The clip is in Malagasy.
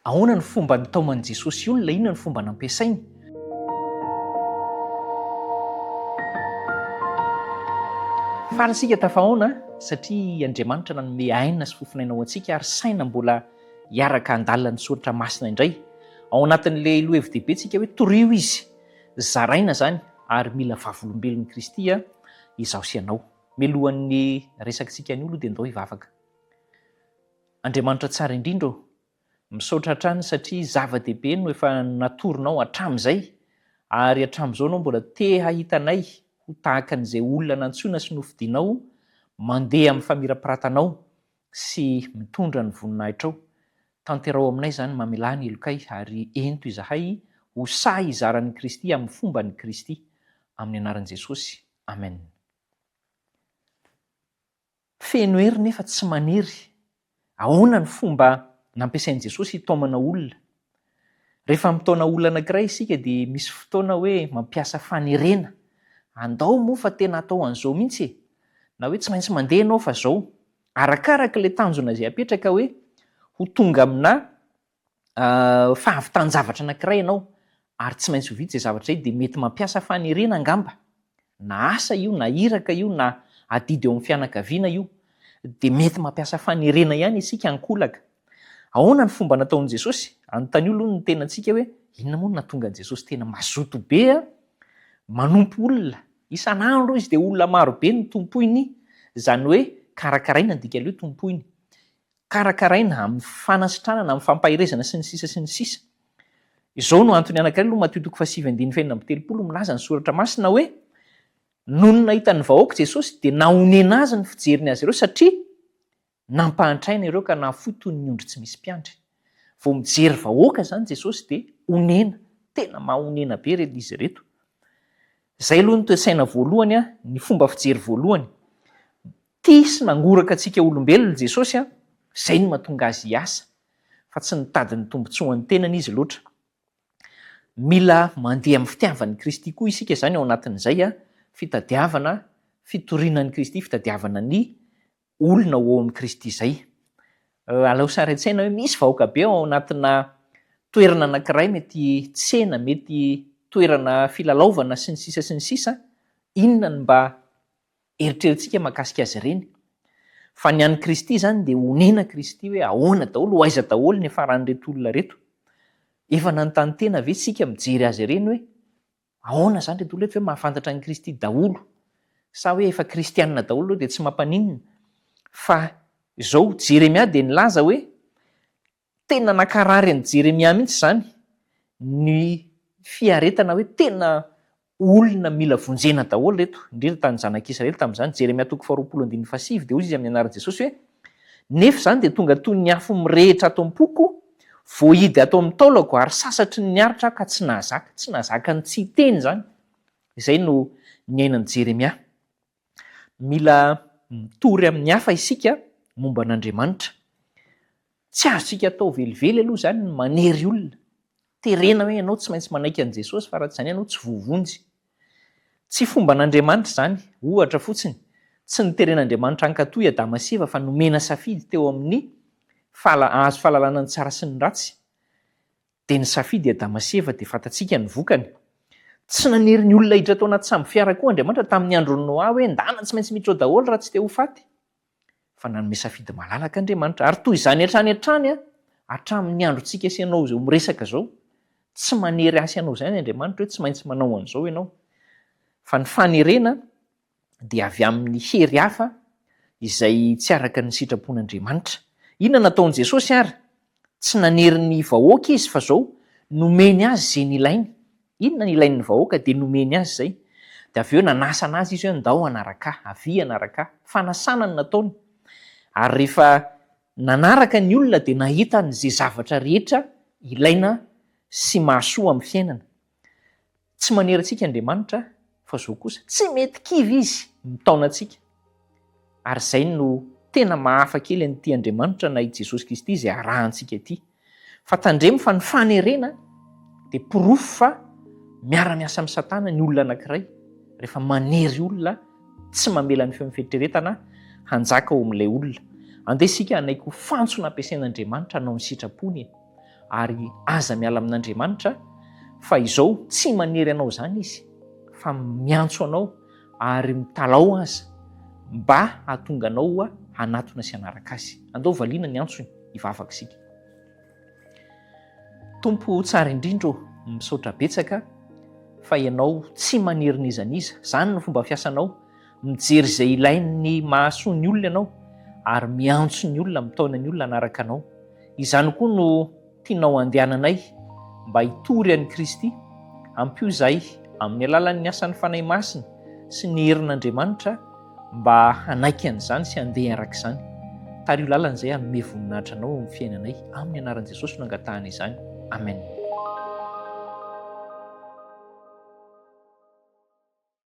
Ahoana ny fomba nataoman'i Jesosy io, ilay inona ny fomba nampiasainy? Farasika tafahoana satria Andriamanitra nanome aina sy fofinaina ho antsika ary saina mbola hiaraka handalina ny soratra masina indray. Ao anatin'ilay loha hevi-dehibe tsika hoe torio izy, zaraina zany ary mila vavolombelon'i Kristy izaho sy ianao. Mialohan'ny resakitsika ny olo dia andao hivavaka. Andriamanitra tsara indrindra, misaotra hatrany satria zava-dehibe no efa natoronao hatramin'izay ary hatramin'izao anao mbola te hahitanay ho tahaka an'izay olona nantsoina sy nofidianao mandeha amin'ny famirapirantanao sy mitondra ny voninahitrao. Tanterao aminay zany mamelany elokay ary ento izahay ho sahy izaran'i Kristy amin'ny fomban'i Kristy amin'ny anaran'i Jesosy. Amen. Feno hery nefa tsy maniry. Ahoana ny fomba nampiasain'i Jesosy hitaomana olona? Rehefa mitaona olona anankiray isika dia misy fotoana hoe mampiasa fanirena. Andao moa fa tena atao an'izao mihitsy e. Na hoe tsy maintsy mandeha ianao fa zao. Arakaraka ilay tanjona izay apetraka hoe ho tonga amina fahavitan-javatra anankiray ianao ary tsy maintsy ho vita izay zavatra izay dia mety mampiasa fanirena angamba. Na asa io, na iraka io, na adidy eo amin'ny fianakaviana io, dia mety mampiasa fanirena ihany isika ankolaka. Ahoana ny fomba nataon'i Jesosy? Anontany olo ny tenantsika hoe inona moa no nahatonga an'i Jesosy tena mazoto be manompo olona. Isan'andro izy dia olona marobe ny tompoiny, izany hoe karakaraina ny dika hoe tompoiny. Karakaraina amin'ny fanasitranana, amin'ny fampahirezana sy ny sisa sy ny sisa. Izao no antony anankiray aloha Mateo 7:27 milaza ny soratra masina hoe noho ny nahitany vahoaka Jesosy dia naonena azy ny fijeriny azy ireo satria nampahantraina ireo ka nahafoy ny ondry tsy misy mpiandry. Vao mijery vahoaka zany Jesosy dia onena, tena mahonena be izy reto. Izay aloha no toe-tsaina voalohany, ny fomba fijery voalohany. Tia sy nangoraka antsika olombelona Jesosy, izay no mahatonga azy hiasa, fa tsy nitady ny tombotsoan'ny tenany izy loatra. Mila mandeha amin'ny fitiavan'i Kristy koa isika zany ao anatin'izay fitadiavana, fitorianan'i Kristy, fitadiavana ny olona ao amin'ny Kristy izay. Alao sary an-tsaina hoe misy vahoaka be ao anatina toerana anankiray, mety tsena, mety toerana filalaovana sy ny sisa sy ny sisa. Inona ny mba eritreretintsika mahakasika azy ireny? Fa ny an'i Kristy zany dia onena Kristy hoe ahoana daholo, ho aiza daholo ny faran'ireto olona reto. Efa nanontany tena ve tsika mijery azy ireny hoe ahoana zany reto olona reto hoe mahafantatra an'i Kristy daholo? Sa hoe efa kristianina daholo dia tsy mampaninona? Fa izao Jeremia dia nilaza hoe tena nakarary an'i Jeremia mihitsy zany ny fiaretana hoe tena olona mila vonjena daholo reto, indrindra tany zanak'Israely tamin'izany. Jeremia 2:7 dia hoy izy amin'ny anaran'i Jesosy hoe nefa zany dia tonga toy ny afo mirehitra ato am-poko, voahidy ato amin'ny taolako ary sasatry ny niaritra ka tsy nahazaka ny tsy hiteny zany. Izay no ny ainan'i Jeremia. Mila mitory amin'ny hafa isika momba an'Andriamanitra. Tsy azontsika atao velively aloha zany ny manery olona. Terena hoe ianao tsy maintsy manaiky an'i Jesosy fa raha tsy izany ianao tsy voavonjy. Tsy fomba an'Andriamanitra zany. Ohatra fotsiny, tsy niteren'Andriamanitra ankatoy Adama sy Eva fa nomena safidy teo amin'ny azo fahalalana ny tsara sy ny ratsy. Dia ny safidy Adama sy Eva dia fantatsika ny vokany. Tsy nanery ny olona hiditra tao anaty sambo fiara koa Andriamanitra tamin'ny andron'ny Noa hoe ndana tsy maintsy miditra ao daholo raha tsy te ho faty. Fa nanome safidy malalaka Andriamanitra. Ary toy izany hatrany hatramin'ny androntsika sy ianao izao miresaka zao, tsy manery asa ianao izany Andriamanitra hoe tsy maintsy manao an'izao ianao. Fa ny fanerena dia avy amin'ny hery hafa izay tsy araka ny sitrapon'Andriamanitra. Inona nataon'i Jesosy ary? Tsy nanery ny vahoaka izy fa zao nomeny azy izay nilainy. Inona ny ilain'ny vahoaka dia nomeny azy izay. Dia avy eo nanasa anazy izy hoe andao anaraka, avy anaraka. Fanasana ny nataony. Ary rehefa nanaraka ny olona dia nahita n'izay zavatra rehetra ilaina sy mahasoa amin'ny fiainana. Tsy manery antsika Andriamanitra fa zao kosa tsy mety kivy izy mitaona antsika. Ary izay no tena mahafa kely an'ity Andriamanitra na i Jesosy Kristy izay arahantsika ity. Fa tandremo fa ny fanerena dia porofo fa miara-miasa amin'ny Satana ny olona anankiray rehefa manery olona tsy mamela ny feom-fieritreretana hanjaka ao amin'ilay olona. Andeha isika hanaiko fantsona ampiasain'Andriamanitra hanao ny sitrapony. ary aza miala amin'Andriamanitra fa izao tsy manery anao zany izy fa miantso anao ary mitalao aza mba hahatonga anao hanatona sy hanaraka azy. Andao valiana ny antsony hivavaka isika. Tompo tsara indrindra misaotra betsaka fa ianao tsy manery nizaniza. Zany no fomba fiasanao, mijery izay ilainy mahasoa ny olona ianao ary miantso ny olona, mitaona ny olona hanaraka anao. Izany koa no tianao andehananay mba hitory an'i Kristy, ampio izahay amin'ny alalan'ny asan'ny fanahy masina sy ny herin'Andriamanitra mba hanaiky an'izany sy handeha arak'izany. Tario lalana izay hanome voninahitra anao amin'ny fiainanay, amin'ny anaran'i Jesosy no angatahana izany. Amen.